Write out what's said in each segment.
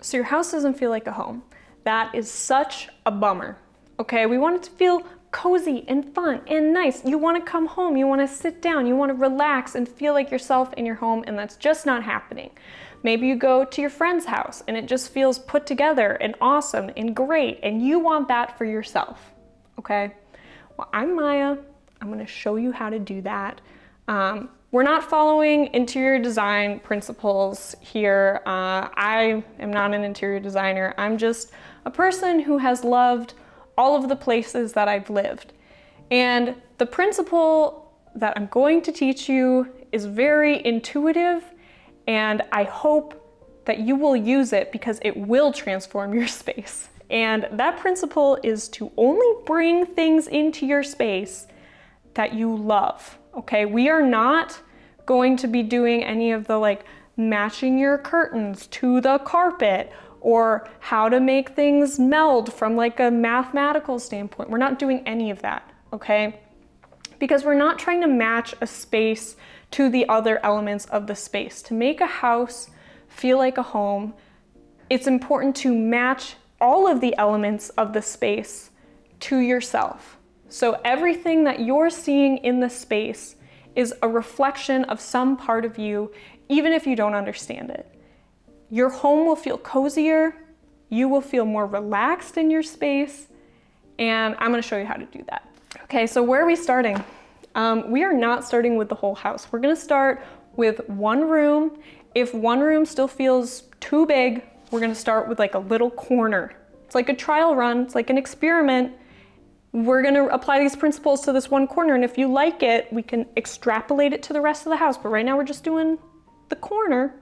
so your house doesn't feel like a home. That is such a bummer, okay? We want it to feel cozy and fun and nice. You want to come home, you want to sit down, you want to relax and feel like yourself in your home, and that's just not happening. Maybe you go to your friend's house and it just feels put together and awesome and great, and you want that for yourself, okay? Well, I'm Maya. I'm going to show you how to do that. We're not following interior design principles here. I am not an interior designer. I'm just a person who has loved all of the places that I've lived. And the principle that I'm going to teach you is very intuitive, and I hope that you will use it because it will transform your space. And that principle is to only bring things into your space that you love, okay? We are not going to be doing any of the like matching your curtains to the carpet or how to make things meld from like a mathematical standpoint. We're not doing any of that, okay? Because we're not trying to match a space to the other elements of the space. To make a house feel like a home, it's important to match all of the elements of the space to yourself. So everything that you're seeing in the space is a reflection of some part of you, even if you don't understand it. Your home will feel cozier, you will feel more relaxed in your space, and I'm gonna show you how to do that. Okay, so where are we starting? We are not starting with the whole house. We're gonna start with one room. If one room still feels too big, we're gonna start with like a little corner. It's like a trial run, it's like an experiment. We're gonna apply these principles to this one corner, and if you like it, we can extrapolate it to the rest of the house, but right now we're just doing the corner.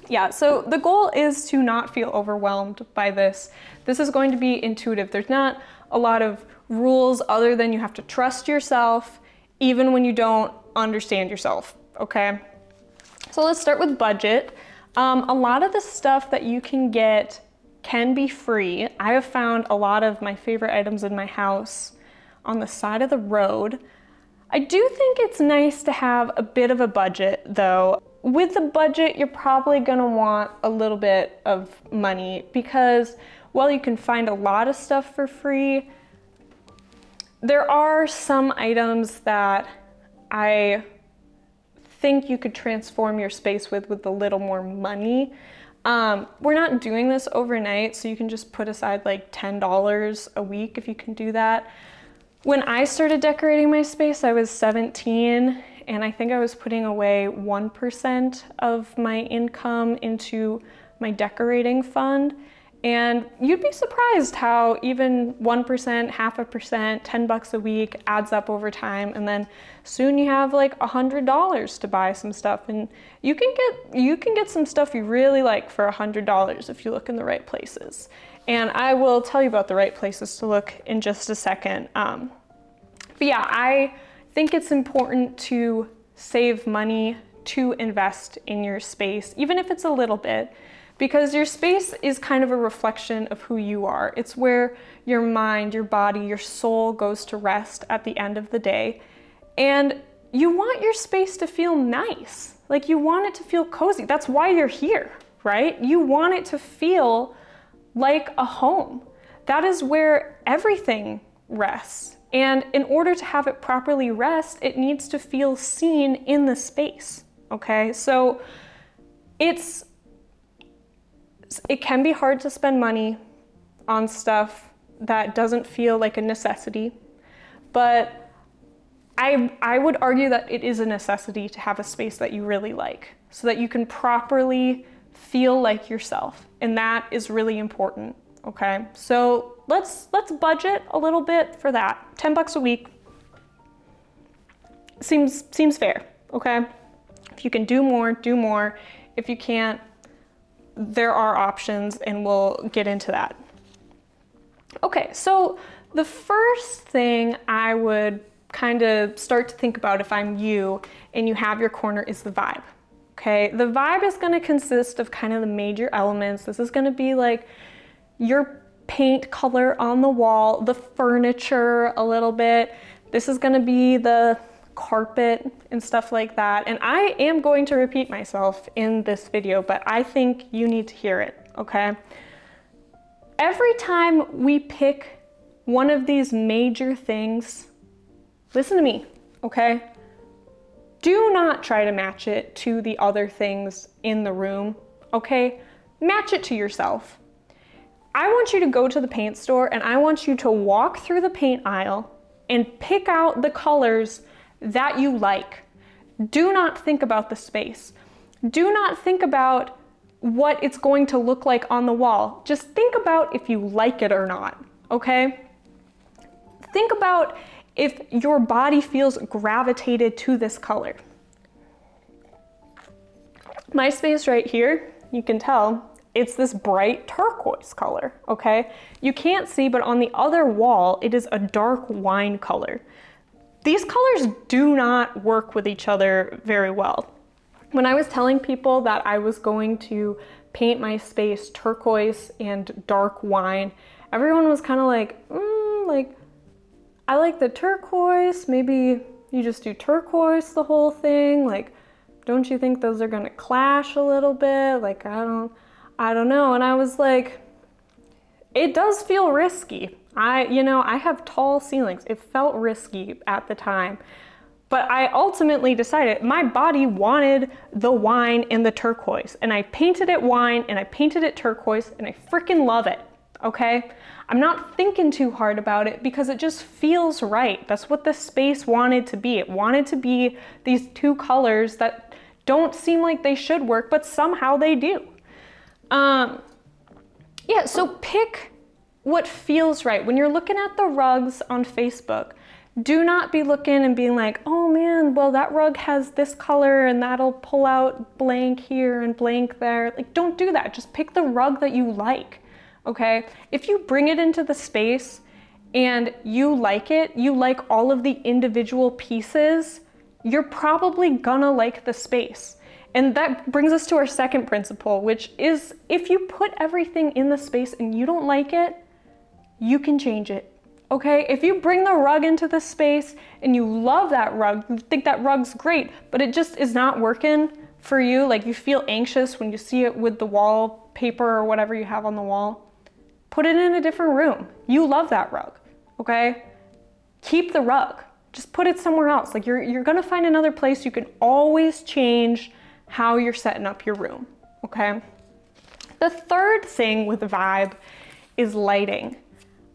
Yeah, so the goal is to not feel overwhelmed by this. This is going to be intuitive. There's not a lot of rules other than you have to trust yourself, even when you don't understand yourself, okay? So let's start with budget. A lot of the stuff that you can get can be free. I have found a lot of my favorite items in my house on the side of the road. I do think it's nice to have a bit of a budget though. With the budget, you're probably gonna want a little bit of money because while you can find a lot of stuff for free, there are some items that I think you could transform your space with a little more money. We're not doing this overnight, so you can just put aside like $10 a week if you can do that. When I started decorating my space, I was 17, and I think I was putting away 1% of my income into my decorating fund. And you'd be surprised how even 1%, half a percent, $10 a week adds up over time, and then soon you have like $100 to buy some stuff, and you can get some stuff you really like for $100 if you look in the right places. And I will tell you about the right places to look in just a second. But yeah, I think it's important to save money to invest in your space, even if it's a little bit. Because your space is kind of a reflection of who you are. It's where your mind, your body, your soul goes to rest at the end of the day. And you want your space to feel nice. Like you want it to feel cozy. That's why you're here, right? You want it to feel like a home. That is where everything rests. And in order to have it properly rest, it needs to feel seen in the space, okay? So it can be hard to spend money on stuff that doesn't feel like a necessity, but I would argue that it is a necessity to have a space that you really like so that you can properly feel like yourself, and that is really important, okay? So let's budget a little bit for that. $10 a week seems fair, okay? If you can do more, do more. If you can't, there are options, and we'll get into that. Okay, so the first thing I would kind of start to think about if I'm you and you have your corner is the vibe, okay? The vibe is gonna consist of kind of the major elements. This is gonna be like your paint color on the wall, the furniture a little bit. This is gonna be the carpet and stuff like that. And I am going to repeat myself in this video, but I think you need to hear it. okay? Every time we pick one of these major things, listen to me, okay? Do not try to match it to the other things in the room, okay? Match it to yourself. I want you to go to the paint store and I want you to walk through the paint aisle and pick out the colors that you like. Do not think about the space. Do not think about what it's going to look like on the wall. Just think about if you like it or not, okay? Think about if your body feels gravitated to this color. My space right here, you can tell, it's this bright turquoise color, okay? You can't see, but on the other wall, it is a dark wine color. These colors do not work with each other very well. When I was telling people that I was going to paint my space turquoise and dark wine, everyone was kind of like, I like the turquoise, maybe you just do turquoise the whole thing, like, don't you think those are gonna clash a little bit? Like, I don't know. And I was like, it does feel risky. I have tall ceilings. It felt risky at the time. But I ultimately decided my body wanted the wine and the turquoise. And I painted it wine and I painted it turquoise and I freaking love it, okay? I'm not thinking too hard about it because it just feels right. That's what the space wanted to be. It wanted to be these two colors that don't seem like they should work, but somehow they do. Yeah, so pick what feels right. When you're looking at the rugs on Facebook, do not be looking and being like, oh man, well that rug has this color and that'll pull out blank here and blank there. Like, don't do that. Just pick the rug that you like, okay? If you bring it into the space and you like it, you like all of the individual pieces, you're probably gonna like the space. And that brings us to our second principle, which is if you put everything in the space and you don't like it, you can change it, okay? If you bring the rug into the space and you love that rug, you think that rug's great, but it just is not working for you, like you feel anxious when you see it with the wallpaper or whatever you have on the wall, put it in a different room. You love that rug, okay? Keep the rug. Just put it somewhere else. Like you're gonna find another place. You can always change how you're setting up your room, okay? The third thing with the vibe is lighting.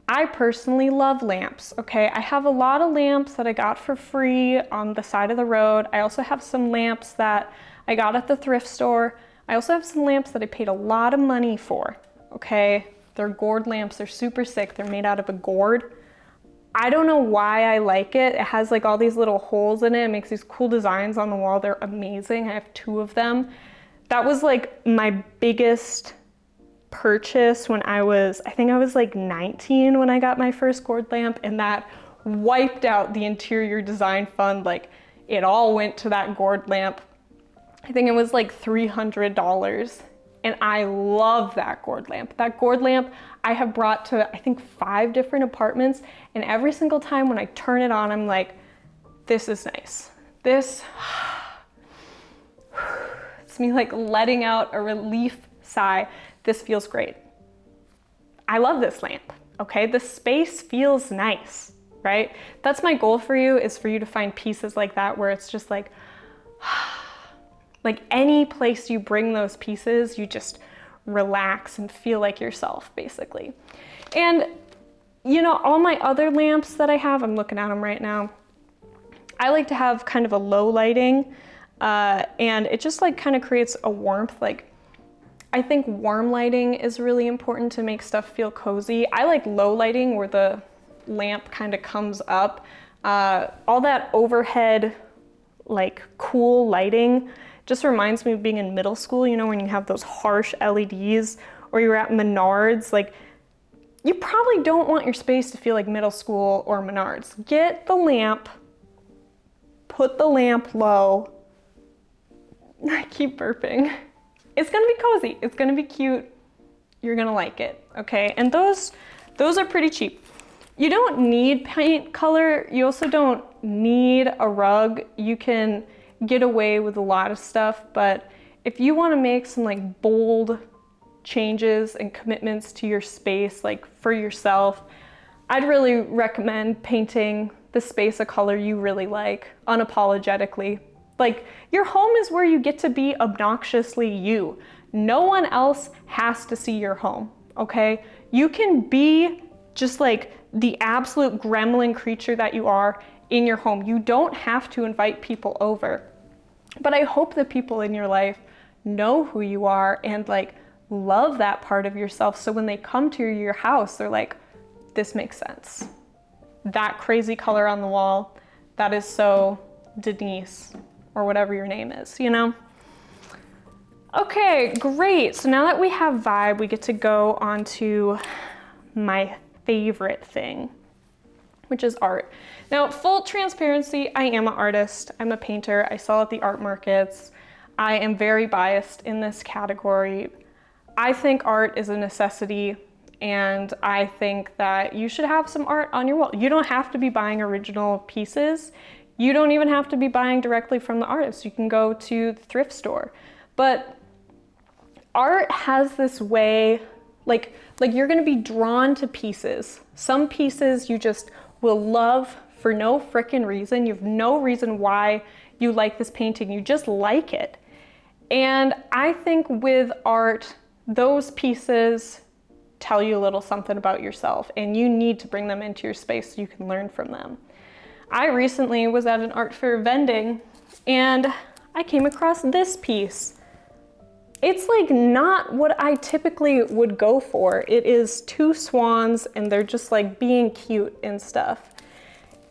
I personally love lamps, okay? I have a lot of lamps that I got for free on the side of the road. I also have some lamps that I got at the thrift store. I also have some lamps that I paid a lot of money for, okay? They're gourd lamps, they're super sick. They're made out of a gourd. I don't know why I like it. It has like all these little holes in it. It makes these cool designs on the wall. They're amazing. I have 2 of them. That was like my biggest purchase when I think I was like 19 when I got my first gourd lamp, and that wiped out the interior design fund. Like it all went to that gourd lamp. I think it was like $300. And I love that gourd lamp. That gourd lamp I have brought to, I think, 5 different apartments. And every single time when I turn it on, I'm like, this is nice. It's me like letting out a relief sigh. This feels great. I love this lamp, okay? The space feels nice, right? That's my goal for you, is for you to find pieces like that where it's just like, like any place you bring those pieces, you just relax and feel like yourself, basically. And all my other lamps that I have, I'm looking at them right now, I like to have kind of a low lighting, and it just like kind of creates a warmth. Like, I think warm lighting is really important to make stuff feel cozy. I like low lighting where the lamp kind of comes up. All that overhead, like cool lighting, just reminds me of being in middle school, when you have those harsh LEDs, or you're at Menards. Like, you probably don't want your space to feel like middle school or Menards. Get the lamp, put the lamp low. I keep burping. It's gonna be cozy, it's gonna be cute, you're gonna like it, okay? And those are pretty cheap. You don't need paint color, you also don't need a rug. You can get away with a lot of stuff, but if you want to make some like bold changes and commitments to your space, like for yourself, I'd really recommend painting the space a color you really like, unapologetically. Like, your home is where you get to be obnoxiously you. No one else has to see your home, okay? You can be just like the absolute gremlin creature that you are in your home. You don't have to invite people over. But I hope the people in your life know who you are and like love that part of yourself, so when they come to your house, they're like, this makes sense. That crazy color on the wall, that is so Denise, or whatever your name is, you know? Okay, great. So now that we have vibe, we get to go on to my favorite thing, which is art. Now, full transparency, I am an artist. I'm a painter. I sell at the art markets. I am very biased in this category. I think art is a necessity, and I think that you should have some art on your wall. You don't have to be buying original pieces. You don't even have to be buying directly from the artist. You can go to the thrift store. But art has this way, like you're gonna be drawn to pieces. Some pieces you just will love for no frickin' reason. You have no reason why you like this painting. You just like it. And I think with art, those pieces tell you a little something about yourself, and you need to bring them into your space so you can learn from them. I recently was at an art fair vending, and I came across this piece. It's like not what I typically would go for. It is two swans, and they're just like being cute and stuff.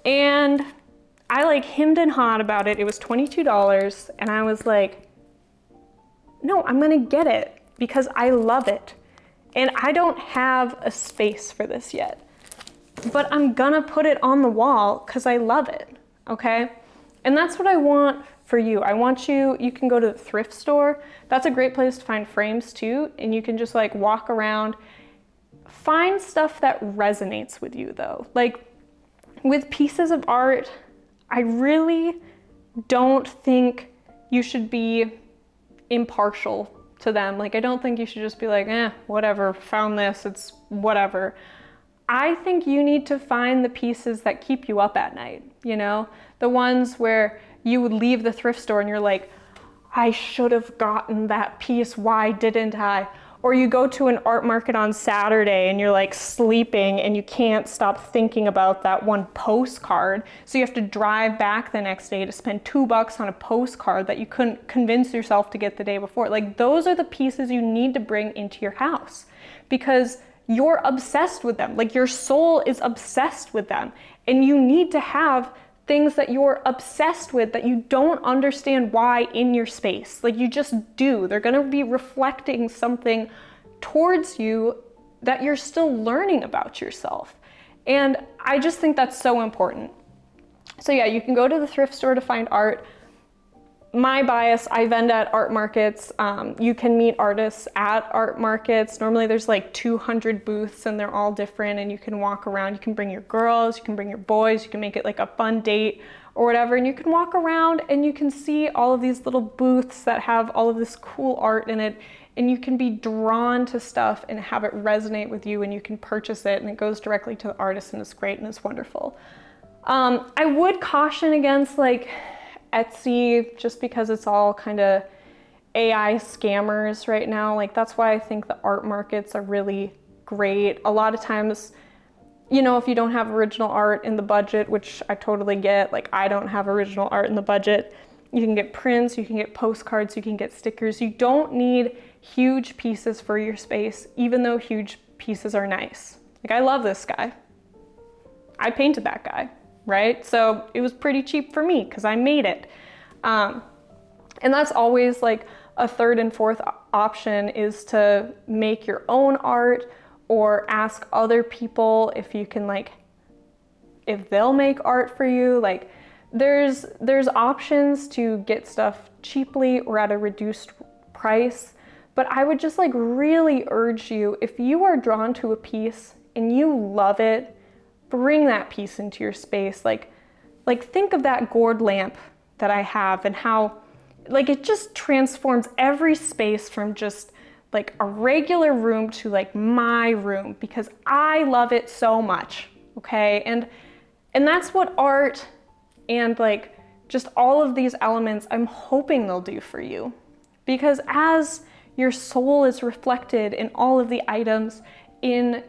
And I like hemmed and hawed about it. It was $22, and I was like, no, I'm gonna get it because I love it. And I don't have a space for this yet, but I'm gonna put it on the wall because I love it, okay? And that's what I want for you. I want you can go to the thrift store. That's a great place to find frames too, and you can just like walk around. Find stuff that resonates with you though. Like with pieces of art, I really don't think you should be impartial to them. Like, I don't think you should just be like, whatever, found this, it's whatever. I think you need to find the pieces that keep you up at night, you know? The ones where you would leave the thrift store and you're like, I should have gotten that piece, why didn't I? Or you go to an art market on Saturday and you're like sleeping and you can't stop thinking about that one postcard. So you have to drive back the next day to spend $2 on a postcard that you couldn't convince yourself to get the day before. Like, those are the pieces you need to bring into your house because you're obsessed with them. Like, your soul is obsessed with them, and you need to have things that you're obsessed with that you don't understand why in your space. Like, you just do. They're gonna be reflecting something towards you that you're still learning about yourself. And I just think that's so important. So yeah, you can go to the thrift store to find art. My bias, I vend at art markets. You can meet artists at art markets. Normally there's like 200 booths and they're all different, and you can walk around. You can bring your girls, you can bring your boys, you can make it like a fun date or whatever, and you can walk around and you can see all of these little booths that have all of this cool art in it, and you can be drawn to stuff and have it resonate with you, and you can purchase it and it goes directly to the artist, and it's great and it's wonderful. I would caution against like Etsy, just because it's all kind of AI scammers right now. Like, that's why I think the art markets are really great. A lot of times, you know, if you don't have original art in the budget, which I totally get, like I don't have original art in the budget, you can get prints, you can get postcards, you can get stickers. You don't need huge pieces for your space, even though huge pieces are nice. Like, I love this guy. I painted that guy, right? So it was pretty cheap for me because I made it. And that's always like a third and fourth option, is to make your own art or ask other people if you can, like, if they'll make art for you. Like, there's options to get stuff cheaply or at a reduced price. But I would just like really urge you, if you are drawn to a piece and you love it, bring that piece into your space. Like think of that gourd lamp that I have and how like it just transforms every space from just like a regular room to like my room because I love it so much, okay? And that's what art and like just all of these elements I'm hoping they'll do for you. Because as your soul is reflected in all of the items in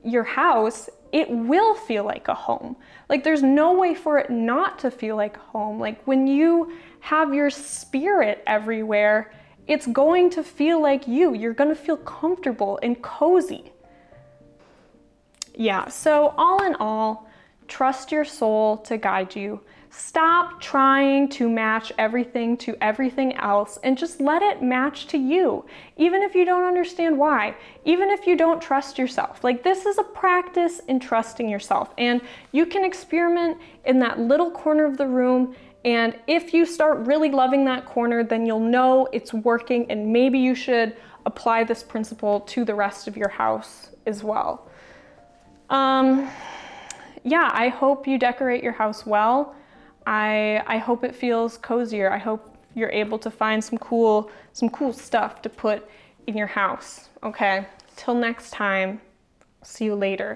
your house, it will feel like a home. Like there's no way for it not to feel like home. Like when you have your spirit everywhere, it's going to feel like you. You're gonna feel comfortable and cozy. Yeah, so all in all, trust your soul to guide you. Stop trying to match everything to everything else and just let it match to you, even if you don't understand why, even if you don't trust yourself. Like this is a practice in trusting yourself, and you can experiment in that little corner of the room, and if you start really loving that corner, then you'll know it's working, and maybe you should apply this principle to the rest of your house as well. Yeah, I hope you decorate your house well. I hope it feels cozier. I hope you're able to find some cool stuff to put in your house, okay? Till next time, see you later.